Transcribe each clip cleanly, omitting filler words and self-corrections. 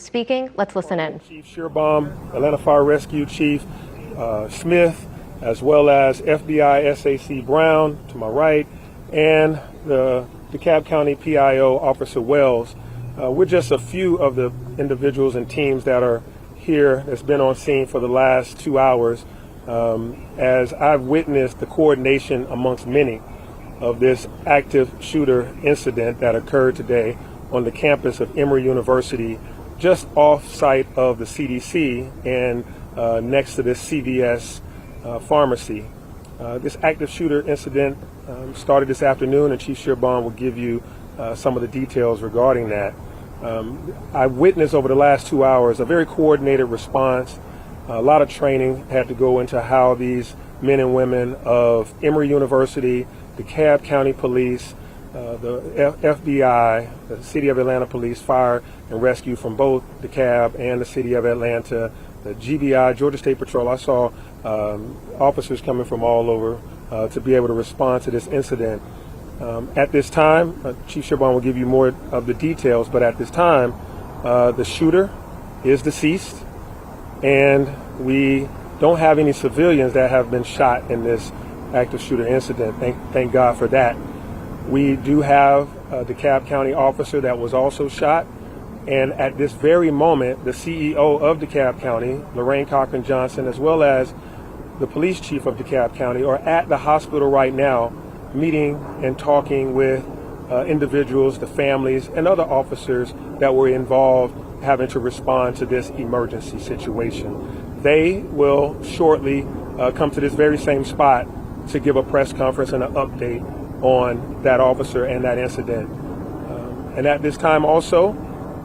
Speaking, let's listen in. Chief Shearbaum, Atlanta Fire Rescue Chief Smith, as well as FBI SAC Brown to my right, and the DeKalb County PIO Officer Wells. We're just a few of the individuals and teams that are here that's been on scene for the last 2 hours as I've witnessed the coordination amongst many of this active shooter incident that occurred today on the campus of Emory University, just off site of the CDC and next to this CVS pharmacy. This active shooter incident started this afternoon, and Chief Shearbaum will give you some of the details regarding that. I witnessed over the last 2 hours a very coordinated response. A lot of training had to go into how these men and women of Emory University, DeKalb County Police, the FBI, the City of Atlanta Police, Fire and Rescue from both DeKalb and the City of Atlanta, the GBI, Georgia State Patrol. I saw officers coming from all over to be able to respond to this incident. At this time, Chief Shearbaum will give you more of the details, but at this time, the shooter is deceased, and we don't have any civilians that have been shot in this active shooter incident. Thank God for that. We do have a DeKalb County officer that was also shot, and at this very moment, the CEO of DeKalb County, Lorraine Cochran Johnson, as well as the police chief of DeKalb County, are at the hospital right now, meeting and talking with individuals, the families, and other officers that were involved having to respond to this emergency situation. They will shortly come to this very same spot to give a press conference and an update on that officer and that incident. And at this time also,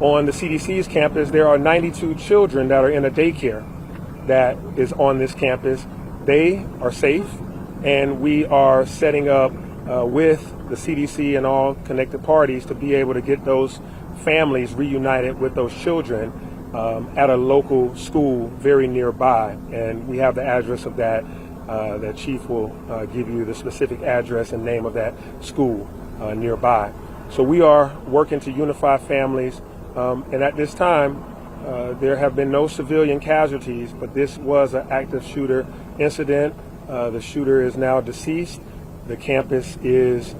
on the CDC's campus, there are 92 children that are in a daycare that is on this campus. They are safe, and we are setting up with the CDC and all connected parties to be able to get those families reunited with those children at a local school very nearby. And we have the address of that. That Chief will give you the specific address and name of that school nearby. So we are working to unify families, and at this time, there have been no civilian casualties, but this was an active shooter incident. The shooter is now deceased. The campus is,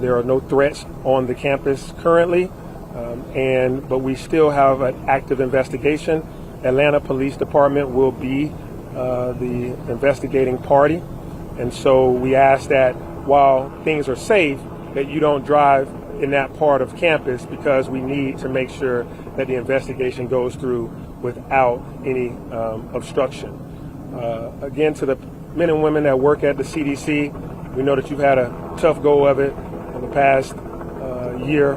there are no threats on the campus currently, but we still have an active investigation. Atlanta Police Department will be the investigating party, and so we ask that while things are safe, that you don't drive in that part of campus, because we need to make sure that the investigation goes through without any obstruction. Again, to the men and women that work at the CDC, we know that you've had a tough go of it in the past year,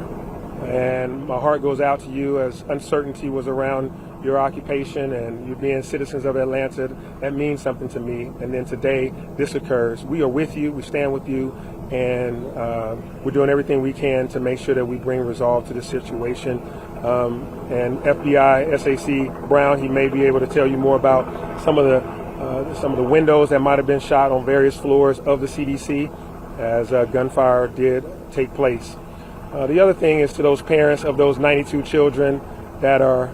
and my heart goes out to you as uncertainty was around your occupation and you being citizens of Atlanta. That means something to me. And then today, this occurs. We are with you. We stand with you. And we're doing everything we can to make sure that we bring resolve to the situation. And FBI SAC Brown, he may be able to tell you more about some of the windows that might have been shot on various floors of the CDC as gunfire did take place. The other thing is, to those parents of those 92 children that are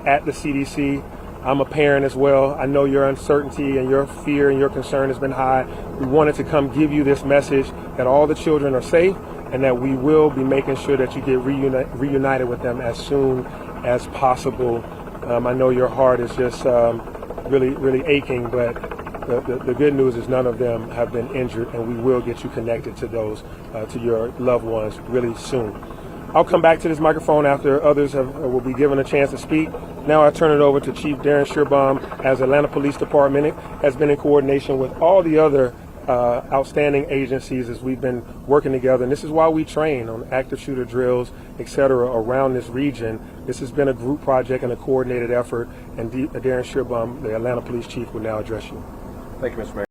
at the CDC, I'm a parent as well. I know your uncertainty and your fear and your concern has been high. We wanted to come give you this message that all the children are safe, and that we will be making sure that you get reunited with them as soon as possible. I know your heart is just really aching, but the good news is none of them have been injured, and we will get you connected to those, to your loved ones really soon. I'll come back to this microphone after others will be given a chance to speak. Now I turn it over to Chief Darren Shearbaum, as Atlanta Police Department has been in coordination with all the other outstanding agencies as we've been working together. And this is why we train on active shooter drills, etc., around this region. This has been a group project and a coordinated effort. And Darren Shearbaum, the Atlanta Police Chief, will now address you. Thank you, Mr. Mayor.